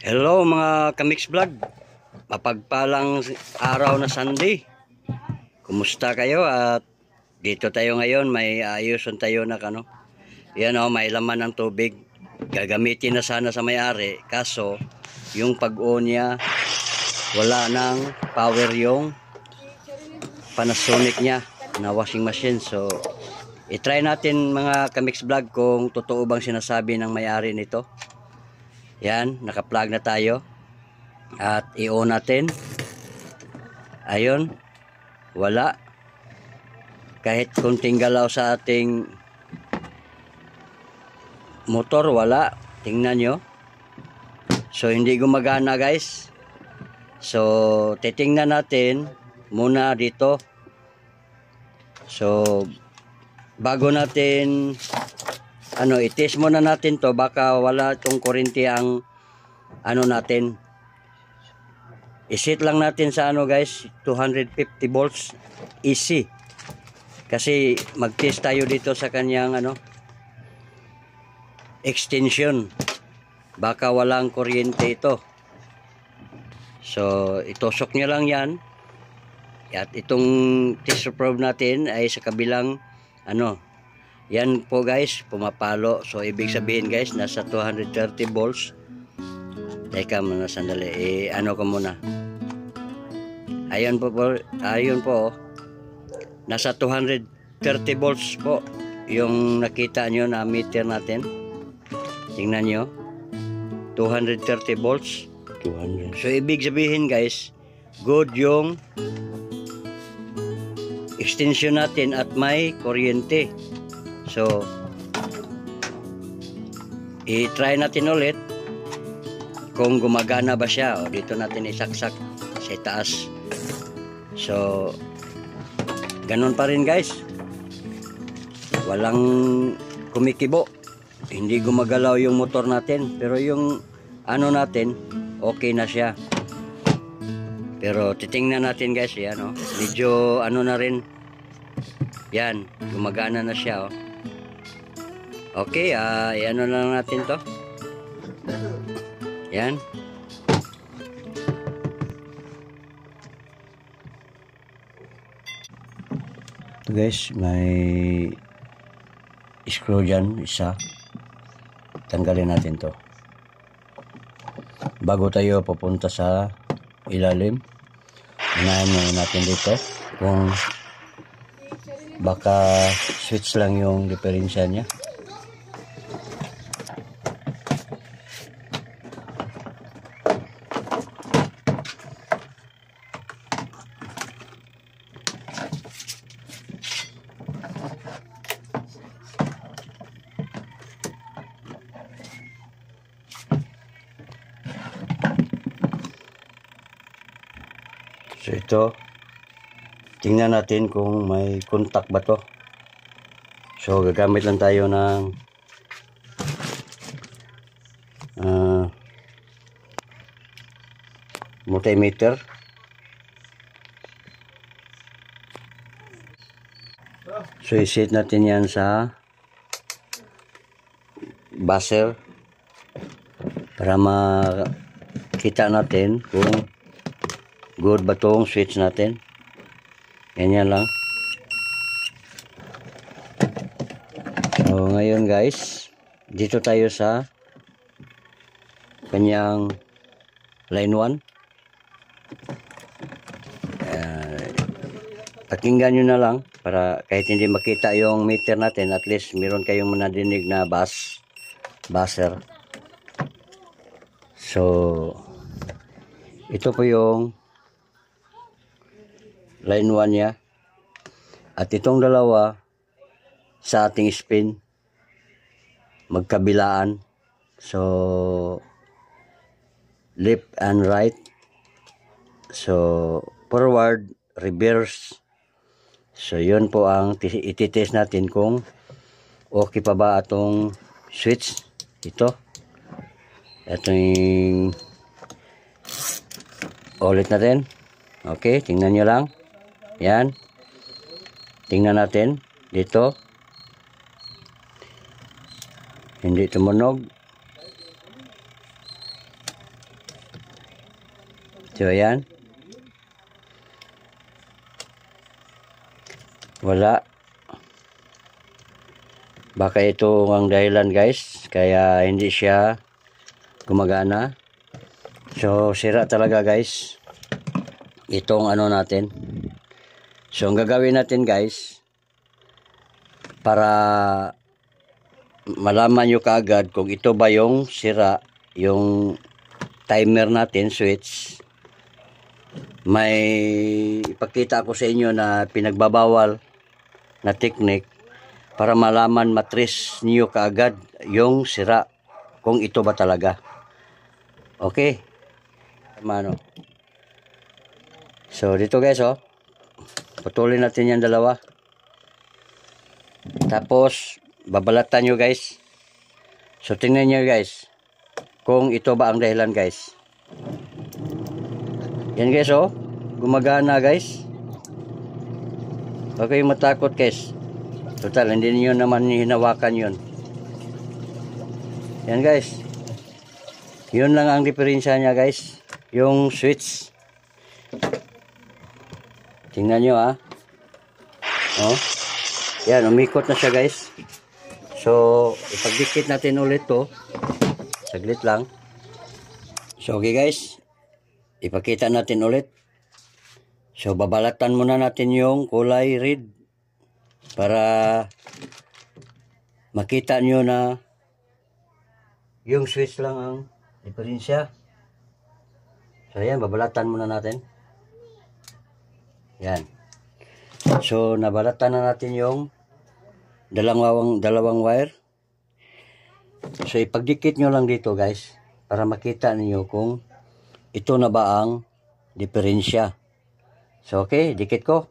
Hello mga Kamix Vlog, mapagpalang araw na Sunday. Kumusta kayo? At dito tayo ngayon, may ayuson tayo na yan may laman ng tubig. Gagamitin na sana sa may-ari, kaso yung pag-on niya wala nang power yung Panasonic niya na washing machine. So i-try natin mga Kamix Vlog kung totoo bang sinasabi ng may-ari nito. Yan, naka-plug na tayo. At i-on natin. Ayun. Wala. Kahit kunting galaw sa ating motor, wala. Tingnan nyo. So, hindi gumagana guys. So, titingnan natin muna dito. So, bago natin i-test muna natin to, baka wala itong kuryente ang natin. I-set lang natin sa guys, 250 volts AC. Kasi mag-test tayo dito sa kanyang extension. Baka walang kuryente ito. So itusok nyo lang yan. At itong test probe natin ay sa kabilang yan po guys, pumapalo. So ibig sabihin guys, nasa 230 volts. Teka muna sandali, ko muna. Ayun po, nasa 230 volts po yung nakita nyo na meter natin. Tingnan nyo, 230 volts. 200. So ibig sabihin guys, good yung extension natin at may kuryente. So i-try natin ulit kung gumagana ba siya. O, dito natin isaksak sa taas. So ganun pa rin guys, walang kumikibo, hindi gumagalaw yung motor natin, pero yung natin okay na siya. Pero titingnan natin guys, yan medyo na rin, yan gumagana na siya. Okay, ano lang natin to. Yan. Ito guys, may screw dyan, isa. Tanggalin natin to. Bago tayo papunta sa ilalim, unahin natin dito kung baka switch lang yung diferensya niya. So ito, tingnan natin kung may contact ba to. So gagamit lang tayo ng multimeter. So i-set natin yan sa buzzer para makita natin kung good ba tong switch natin. Ganyan lang. So ngayon guys, dito tayo sa kanyang line 1. Pakinggan nyo na lang para kahit hindi makita yung meter natin, at least meron kayong manadinig na buzzer. So ito po yung line 1 niya. At itong dalawa sa ating spin magkabilaan. So left and right. So forward, reverse. So yun po ang ititest natin kung okay pa ba atong switch. Ito yung ulit natin. Okay, tingnan nyo lang. Yan, tingnan natin dito. Hindi tumunog. So yan, wala. Baka ito ang dahilan guys, kaya hindi siya gumagana. So sira talaga guys itong ano natin. So ang gagawin natin guys, para malaman nyo kaagad kung ito ba yung sira, yung timer natin, switch, may ipakita ko sa inyo na pinagbabawal na technique para malaman, matrace niyo kaagad yung sira, kung ito ba talaga. Okay, mano. So dito guys, putulin natin yung dalawa, tapos babalatan nyo guys. So tingnan nyo guys kung ito ba ang dahilan guys. Yan guys, gumagana guys. Huwag kayong matakot guys, total hindi niyo naman hinawakan yun. Yan guys, yun lang ang diferensya niya guys, yung switch. Tingnan nyo yan, umikot na siya guys. So ipagdikit natin ulit to, saglit lang. So okay guys, ipakita natin ulit. So babalatan muna natin yung kulay red para makita nyo na yung switch lang ang diferensya. So yan, babalatan muna natin. Yan. So nabalatan na natin yung dalawang wire. So ipagdikit nyo lang dito guys para makita niyo kung ito na ba ang diferensya. So okay, dikit ko.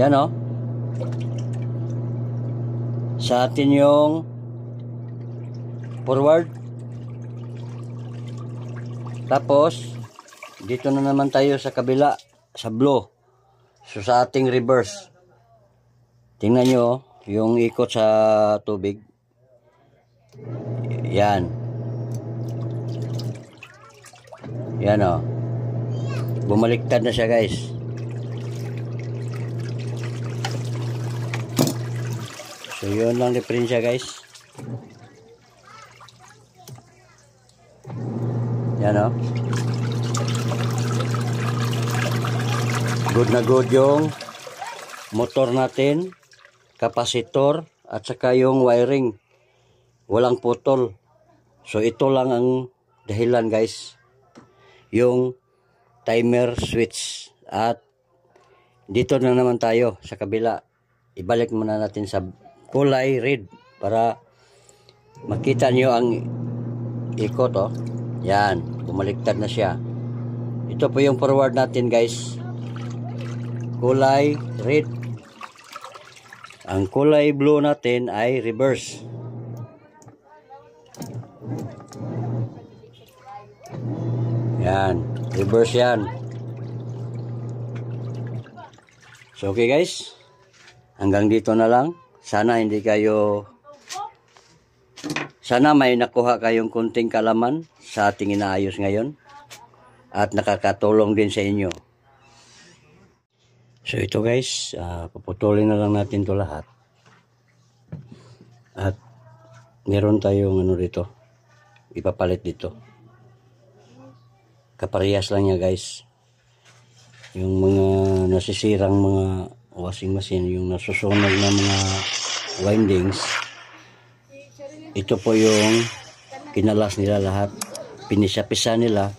Yan sa atin yung forward. Tapos dito na naman tayo sa kabila, sa blue. So sa ating reverse, tingnan nyo yung ikot sa tubig. Yan. Yan bumaliktad na siya guys. So yun lang diferensya guys. Yan good na good yung motor natin, kapasitor, at saka yung wiring, walang putol. So ito lang ang dahilan guys, yung timer switch. At dito na naman tayo sa kabila, ibalik muna natin sa kulay red para makita nyo ang ikot. Yan, bumaliktad na siya. Ito po yung forward natin guys, kulay red. Ang kulay blue natin ay reverse. Yan, reverse yan. So okay guys, hanggang dito na lang. Sana may nakuha kayong kunting kalaman sa ating inaayos ngayon at nakakatulong din sa inyo. So ito guys, puputulin na lang natin to lahat. At meron tayong dito, ipapalit dito. Kaparehas lang niya guys. Yung mga nasisirang mga washing machine, yung nasusunog na mga windings, ito po yung kinalas nila lahat. Pinisapisa nila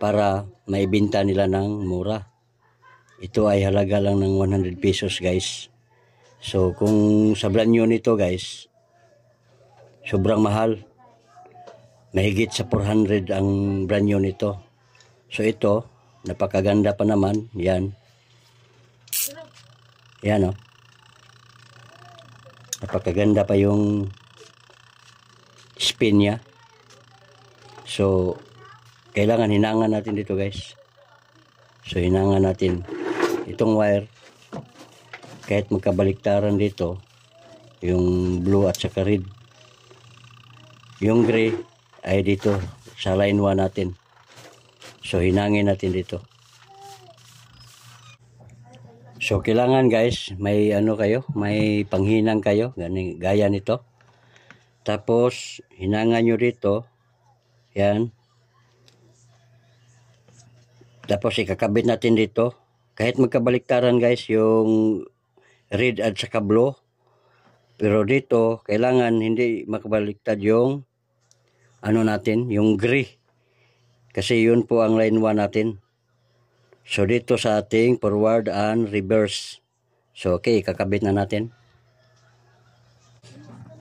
para maibenta nila ng mura. Ito ay halaga lang ng 100 pesos guys. So kung sa brand new nito guys, sobrang mahal. Mahigit sa 400 ang brand new nito. So ito, napakaganda pa naman. Yan. Yan oh. Napakaganda pa yung spin niya. So kailangan hinangan natin dito guys. So hinangan natin itong wire. Kahit magkabaliktaran dito, yung blue at saka red, yung gray ay dito sa line 1 natin. So hinangin natin dito. So kailangan guys, may ano kayo, may panghinang kayo, gaya nito. Tapos hinangan nyo dito. Yan. Tapos ikakabit natin dito. Kahit magkabaliktaran guys, yung red at saka blue. Pero dito, kailangan hindi makabaliktad yung ano natin, yung gray. Kasi yun po ang line 1 natin. So dito sa ating forward and reverse. So okay, kakabit na natin.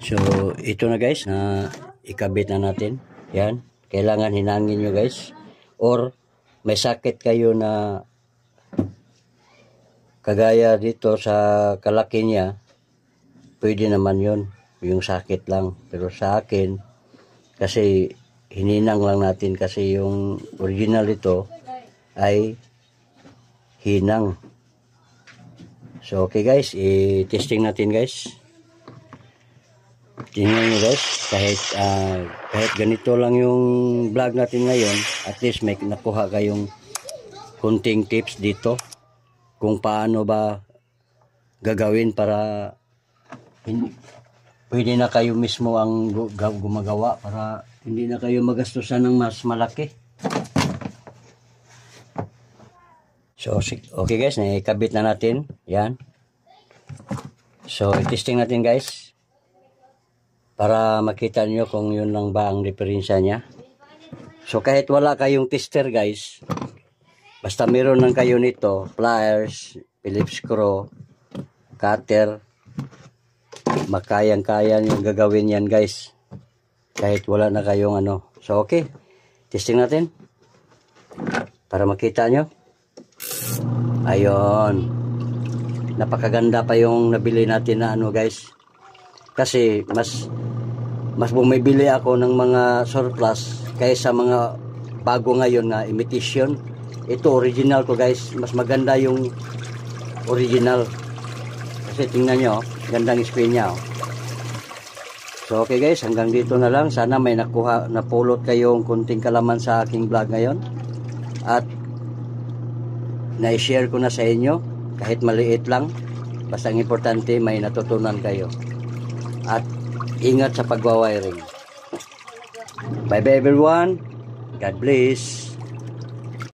So ito na guys, na ikabit na natin. Yan, kailangan hinangin nyo guys. Or may sakit kayo na kagaya dito sa kalaki niya, pwede naman yun, yung sakit lang. Pero sa akin, kasi hininang lang natin kasi yung original ito ay hinang. So okay guys, i-testing natin guys. Tingnan nyo guys, kahit ganito lang yung vlog natin ngayon, at least may nakuha kayong kunting tips dito kung paano ba gagawin para pwede na kayo mismo ang gumagawa para hindi na kayo magastusan ng mas malaki. So okay guys, nakikabit na natin. Yan. So i-testing natin guys para makita nyo kung yun lang ba ang diferensya niya. So kahit wala kayong tester guys, basta meron lang kayo nito, pliers, Phillips screw, cutter, makayang-kaya nyo gagawin yan guys. Kahit wala na kayong ano. So okay, testing natin para makita nyo. Ayun. Napakaganda pa yung nabili natin na ano guys. Kasi mas bumibili ako ng mga surplus kaysa mga bago ngayon na imitation. Ito original ko guys, mas maganda yung original kasi tingnan nyo, gandang screen nya. So okay guys, hanggang dito na lang. Sana may napulot kayong kunting kalaman sa aking vlog ngayon at na-share ko na sa inyo kahit maliit lang, basta ang importante may natutunan kayo at ingat sa pagwawiring. Bye bye everyone, God bless.